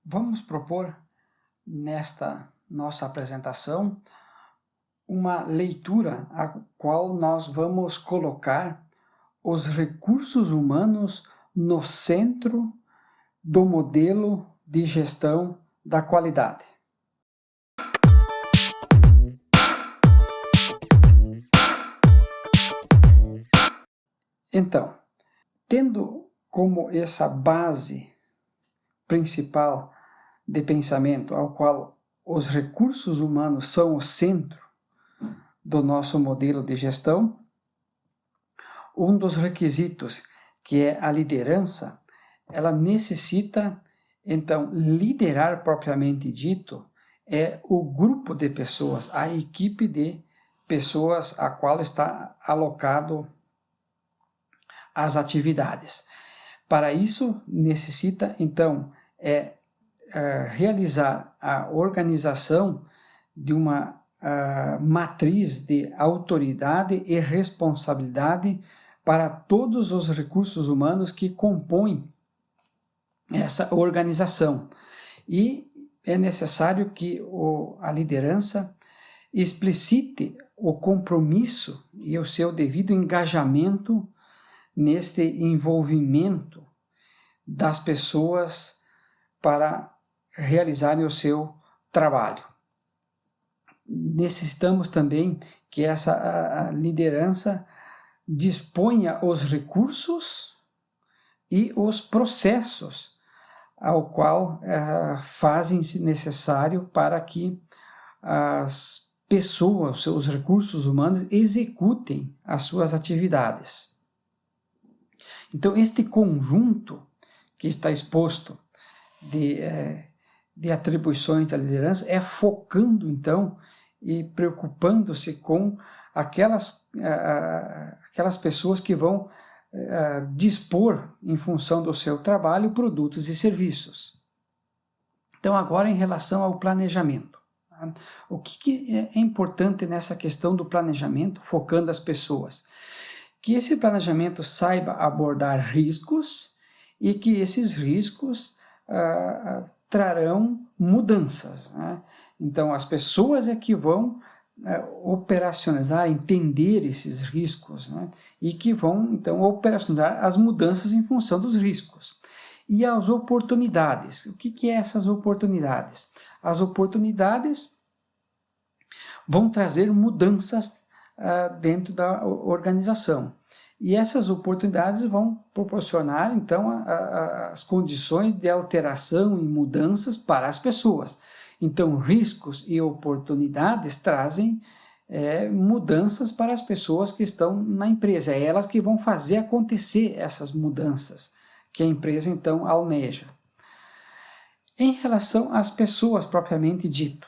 Vamos propor, nesta nossa apresentação, uma leitura a qual nós vamos colocar os recursos humanos no centro do modelo de gestão da qualidade. Então, tendo como essa base principal de pensamento ao qual os recursos humanos são o centro do nosso modelo de gestão, um dos requisitos, que é a liderança, ela necessita, então, liderar propriamente dito, é o grupo de pessoas, a equipe de pessoas a qual está alocado as atividades. Para isso, necessita, então, realizar a organização de uma matriz de autoridade e responsabilidade para todos os recursos humanos que compõem essa organização. E é necessário que a liderança explicite o compromisso e o seu devido engajamento neste envolvimento das pessoas para realizarem o seu trabalho. Necessitamos também que essa liderança disponha os recursos e os processos ao qual fazem-se necessário para que as pessoas, os recursos humanos, executem as suas atividades. Então, este conjunto que está exposto de atribuições da liderança é focando, então, e preocupando-se com aquelas pessoas que vão dispor, em função do seu trabalho, produtos e serviços. Então, agora em relação ao planejamento. O que é importante nessa questão do planejamento, focando as pessoas? Que esse planejamento saiba abordar riscos e que esses riscos trarão mudanças, né? Então, as pessoas é que vão operacionalizar, entender esses riscos, né? E que vão, então, operacionalizar as mudanças em função dos riscos. E as oportunidades. O que é essas oportunidades? As oportunidades vão trazer mudanças dentro da organização. E essas oportunidades vão proporcionar, então, as condições de alteração e mudanças para as pessoas. Então, riscos e oportunidades trazem mudanças para as pessoas que estão na empresa. É elas que vão fazer acontecer essas mudanças que a empresa, então, almeja. Em relação às pessoas propriamente dito,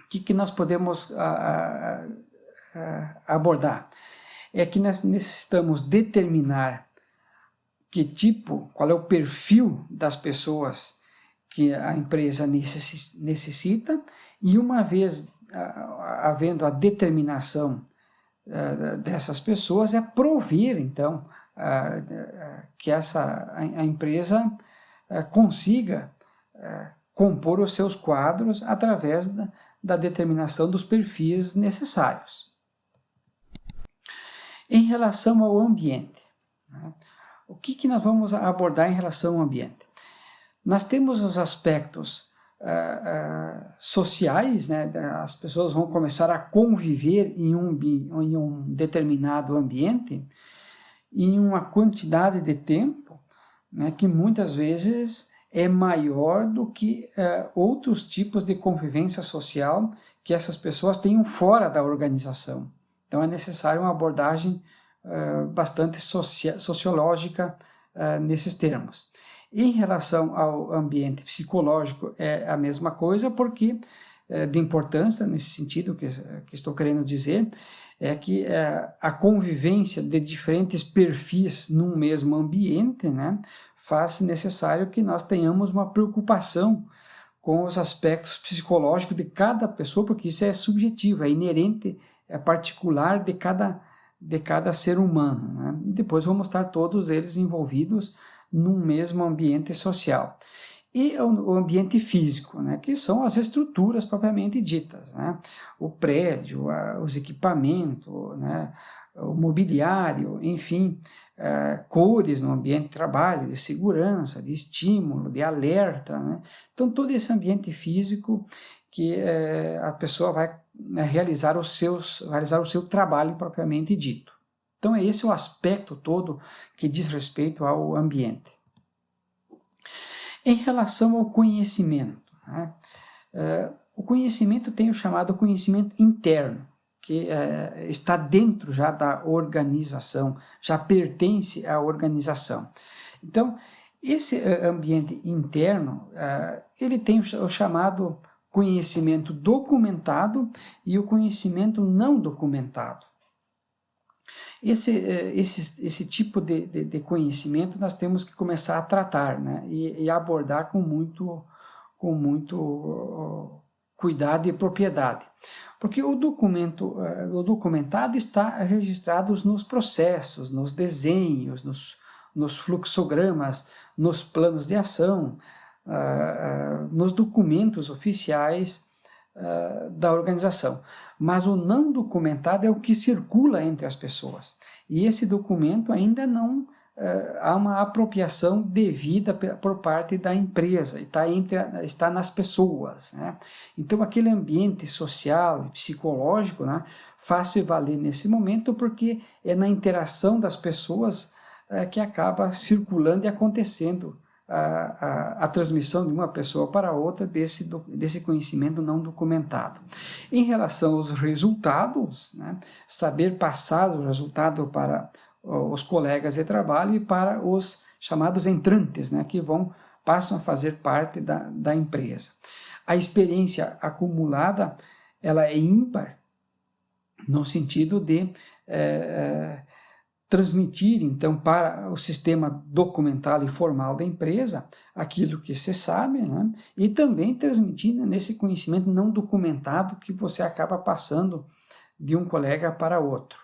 o que nós podemos abordar? É que nós necessitamos determinar qual é o perfil das pessoas que a empresa necessita, e uma vez havendo a determinação dessas pessoas, é prover, então, que a empresa consiga compor os seus quadros através da determinação dos perfis necessários. Em relação ao ambiente, né? O que nós vamos abordar em relação ao ambiente? Nós temos os aspectos sociais, né? As pessoas vão começar a conviver em um determinado ambiente em uma quantidade de tempo, né, que muitas vezes é maior do que outros tipos de convivência social que essas pessoas tenham fora da organização. Então é necessário uma abordagem bastante sociológica nesses termos. Em relação ao ambiente psicológico é a mesma coisa, porque de importância nesse sentido que estou querendo dizer é que a convivência de diferentes perfis num mesmo ambiente, né, faz necessário que nós tenhamos uma preocupação com os aspectos psicológicos de cada pessoa, porque isso é subjetivo, é inerente, é particular de cada ser humano, né? E depois vamos estar todos eles envolvidos num mesmo ambiente social. E o ambiente físico, né, que são as estruturas propriamente ditas, né, o prédio, os equipamentos, né, o mobiliário, enfim, cores no ambiente de trabalho, de segurança, de estímulo, de alerta, né? Então todo esse ambiente físico que a pessoa vai, né, realizar o seu trabalho propriamente dito. Então esse é o aspecto todo que diz respeito ao ambiente. Em relação ao conhecimento, né, o conhecimento tem o chamado conhecimento interno, que está dentro já da organização, já pertence à organização. Então, esse ambiente interno, ele tem o chamado conhecimento documentado e o conhecimento não documentado. Esse tipo de conhecimento nós temos que começar a tratar, né, e abordar com muito cuidado e propriedade. Porque o documentado está registrado nos processos, nos desenhos, nos fluxogramas, nos planos de ação, nos documentos oficiais da organização. Mas o não documentado é o que circula entre as pessoas. E esse documento ainda não há uma apropriação devida por parte da empresa, está nas pessoas, né? Então aquele ambiente social e psicológico, né, faz-se valer nesse momento porque é na interação das pessoas que acaba circulando e acontecendo a transmissão de uma pessoa para outra desse conhecimento não documentado. Em relação aos resultados, né, saber passar o resultado para os colegas de trabalho e para os chamados entrantes, né, que passam a fazer parte da empresa. A experiência acumulada, ela é ímpar no sentido de transmitir, então, para o sistema documental e formal da empresa aquilo que se sabe, né? E também transmitir nesse conhecimento não documentado que você acaba passando de um colega para outro.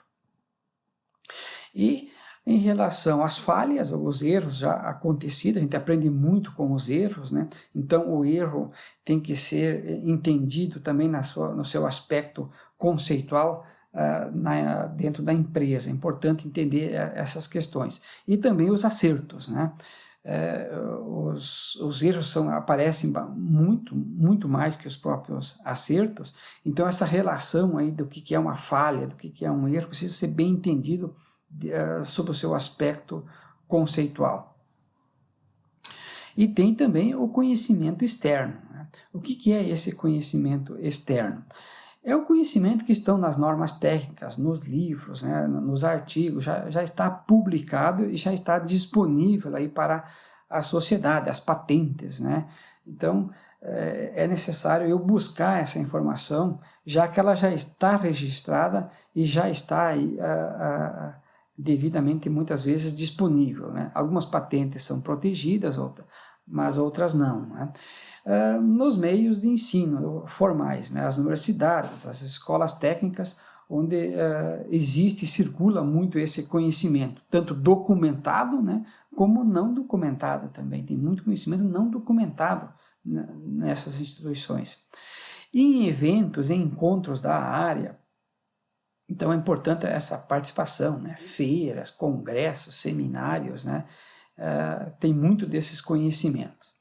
E em relação às falhas, os erros já acontecidos, a gente aprende muito com os erros, né? Então o erro tem que ser entendido também no seu aspecto conceitual, dentro da empresa. É importante entender essas questões. E também os acertos, né? Os erros aparecem muito mais que os próprios acertos. Então essa relação aí do que é uma falha, do que é um erro, precisa ser bem entendido sob o seu aspecto conceitual. E tem também o conhecimento externo, né? O que é esse conhecimento externo? É o conhecimento que estão nas normas técnicas, nos livros, né, nos artigos, já está publicado e já está disponível aí para a sociedade, as patentes, né? Então, é necessário eu buscar essa informação, já que ela já está registrada e já está aí, devidamente, muitas vezes, disponível, né? Algumas patentes são protegidas, mas outras não, né? Nos meios de ensino formais, né, as universidades, as escolas técnicas, onde existe e circula muito esse conhecimento, tanto documentado, né, como não documentado também. Tem muito conhecimento não documentado nessas instituições. E em eventos, em encontros da área, então é importante essa participação, né, feiras, congressos, seminários, né, tem muito desses conhecimentos.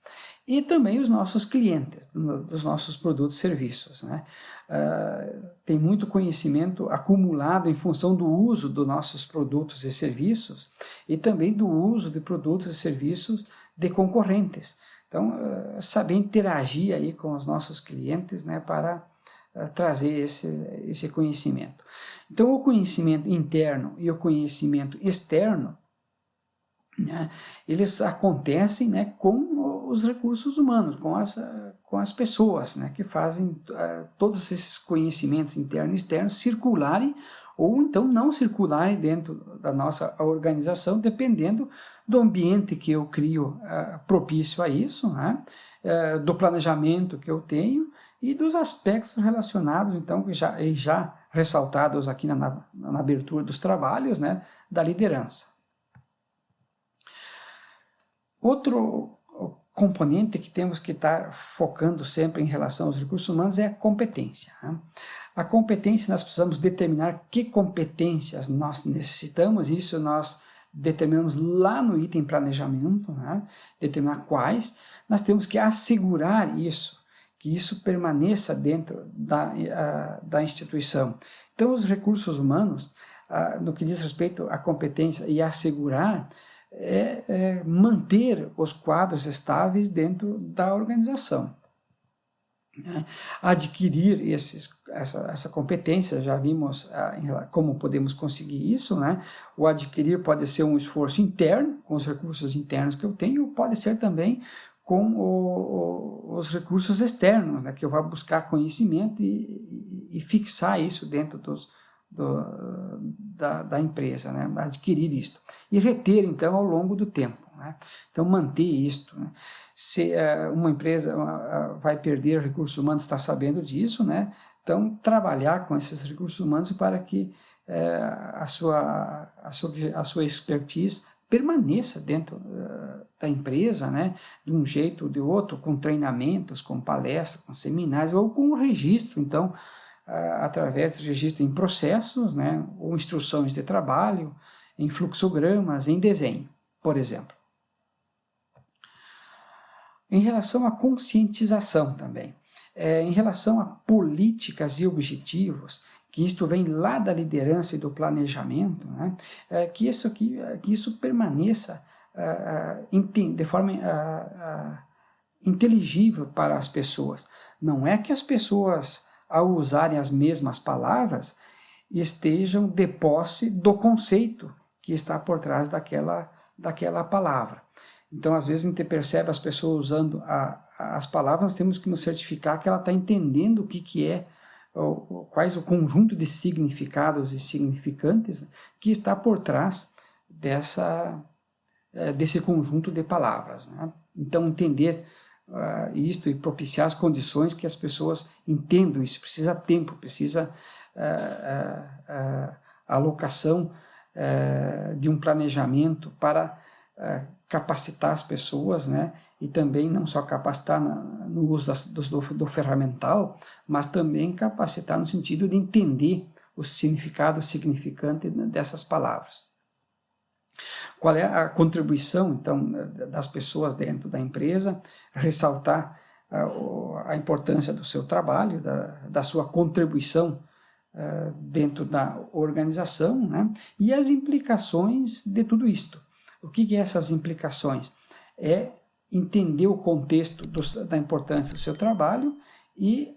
E também os nossos clientes, dos nossos produtos e serviços, né? Tem muito conhecimento acumulado em função do uso dos nossos produtos e serviços e também do uso de produtos e serviços de concorrentes. Então, saber interagir aí com os nossos clientes, né, para trazer esse conhecimento. Então, o conhecimento interno e o conhecimento externo, né, eles acontecem, né, com os recursos humanos, com as pessoas, né, que fazem todos esses conhecimentos internos e externos circularem ou então não circularem dentro da nossa organização, dependendo do ambiente que eu crio propício a isso, né, do planejamento que eu tenho e dos aspectos relacionados, então, que já ressaltados aqui na abertura dos trabalhos, né, da liderança. Outro componente que temos que estar focando sempre em relação aos recursos humanos é a competência. Né? A competência, nós precisamos determinar que competências nós necessitamos, isso nós determinamos lá no item planejamento, né? Determinar quais, nós temos que assegurar isso, que isso permaneça dentro da instituição. Então, os recursos humanos, no que diz respeito à competência e assegurar, manter os quadros estáveis dentro da organização. Adquirir essa competência, já vimos como podemos conseguir isso, né? O adquirir pode ser um esforço interno, com os recursos internos que eu tenho, pode ser também com os recursos externos, né? Que eu vou buscar conhecimento e fixar isso dentro da empresa, né? Adquirir isto. E reter, então, ao longo do tempo. Né? Então, manter isto. Né? Se uma empresa vai perder recursos humanos, está sabendo disso, né? Então, trabalhar com esses recursos humanos para que a sua expertise permaneça dentro da empresa, né? De um jeito ou de outro, com treinamentos, com palestras, com seminários, ou com registro, então, através de registro em processos, né? Ou instruções de trabalho, em fluxogramas, em desenho, por exemplo. Em relação à conscientização também, em relação a políticas e objetivos, que isto vem lá da liderança e do planejamento, né, que isso permaneça de forma inteligível para as pessoas. Não é que as pessoas, ao usarem as mesmas palavras, estejam de posse do conceito que está por trás daquela palavra. Então, às vezes, a gente percebe as pessoas usando as palavras, nós temos que nos certificar que ela está entendendo o que é, quais o conjunto de significados e significantes, né, que está por trás desse conjunto de palavras. Né? Então, entender isto e propiciar as condições que as pessoas entendam isso. Precisa tempo, precisa alocação de um planejamento para capacitar as pessoas, né? E também não só capacitar no uso do ferramental, mas também capacitar no sentido de entender o significado significante dessas palavras. Qual é a contribuição, então, das pessoas dentro da empresa? Ressaltar a importância do seu trabalho, da sua contribuição dentro da organização, né? E as implicações de tudo isto. O que são essas implicações? É entender o contexto da importância do seu trabalho e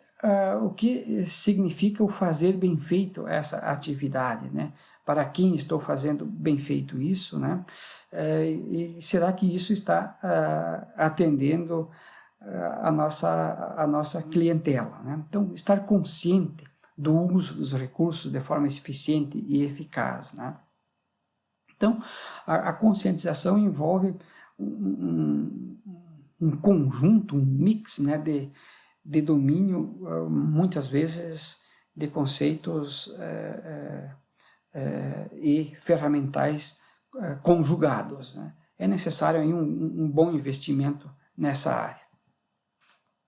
o que significa o fazer bem feito essa atividade, né? Para quem estou fazendo bem feito isso, né? E será que isso está atendendo a nossa clientela, né? Então, estar consciente do uso dos recursos de forma eficiente e eficaz, né? Então, a conscientização envolve um conjunto, um mix, né, de domínio, muitas vezes, de conceitos e ferramentais conjugados. Né? É necessário aí um bom investimento nessa área.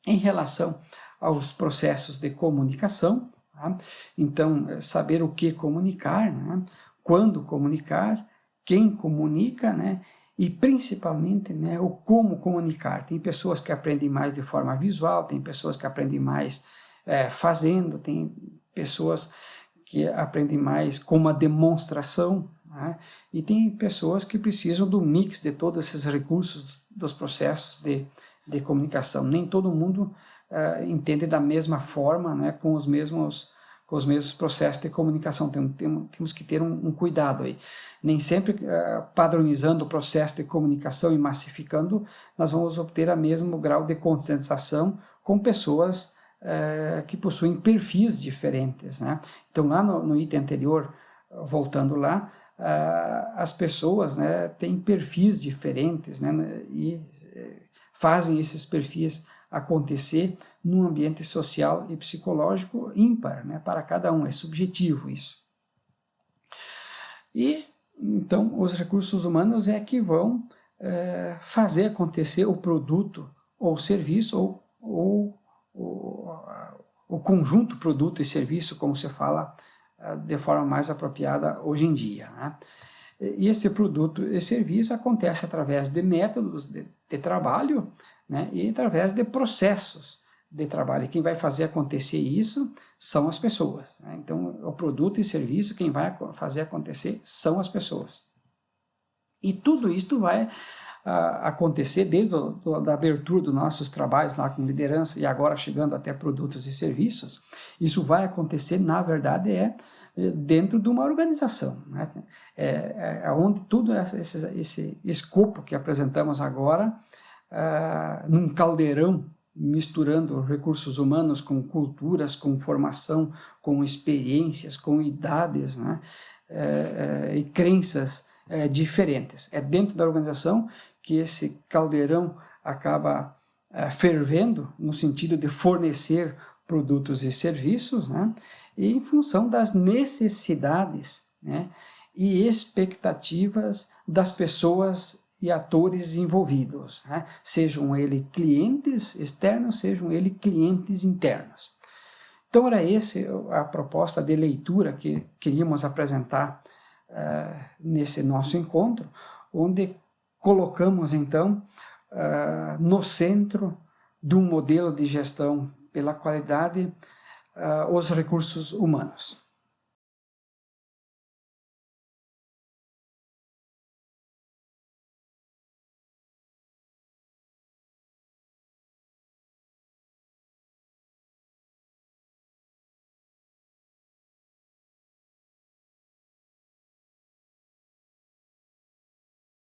Em relação aos processos de comunicação, tá? Então, saber o que comunicar, né? Quando comunicar, quem comunica, né? E principalmente, né, o como comunicar. Tem pessoas que aprendem mais de forma visual, tem pessoas que aprendem mais fazendo, tem pessoas que aprendem mais com uma demonstração, né? E tem pessoas que precisam do mix de todos esses recursos dos processos de comunicação. Nem todo mundo entende da mesma forma, né, com os mesmos processos de comunicação. Temos que ter um cuidado aí. Nem sempre padronizando o processo de comunicação e massificando, nós vamos obter o mesmo grau de conscientização com pessoas que possuem perfis diferentes, né? Então, lá no item anterior, voltando lá, as pessoas, né, têm perfis diferentes, né, e fazem esses perfis acontecer num ambiente social e psicológico ímpar, né, para cada um, é subjetivo isso. E, então, os recursos humanos que vão fazer acontecer o produto ou serviço, ou o conjunto produto e serviço, como se fala de forma mais apropriada hoje em dia, né? E esse produto e serviço acontece através de métodos de trabalho, né, e através de processos de trabalho. E quem vai fazer acontecer isso são as pessoas, né? Então, o produto e serviço, quem vai fazer acontecer são as pessoas. E tudo isso vai acontecer desde a abertura dos nossos trabalhos lá com liderança e agora chegando até produtos e serviços. Isso vai acontecer, na verdade, dentro de uma organização, né? Onde tudo esse escopo que apresentamos agora, num caldeirão, misturando recursos humanos com culturas, com formação, com experiências, com idades, né? E crenças diferentes. É dentro da organização que esse caldeirão acaba fervendo, no sentido de fornecer produtos e serviços, né? E em função das necessidades, né, e expectativas das pessoas e atores envolvidos, né? Sejam eles clientes externos, sejam eles clientes internos. Então era essa a proposta de leitura que queríamos apresentar nesse nosso encontro, onde colocamos então no centro de um modelo de gestão pela qualidade os recursos humanos.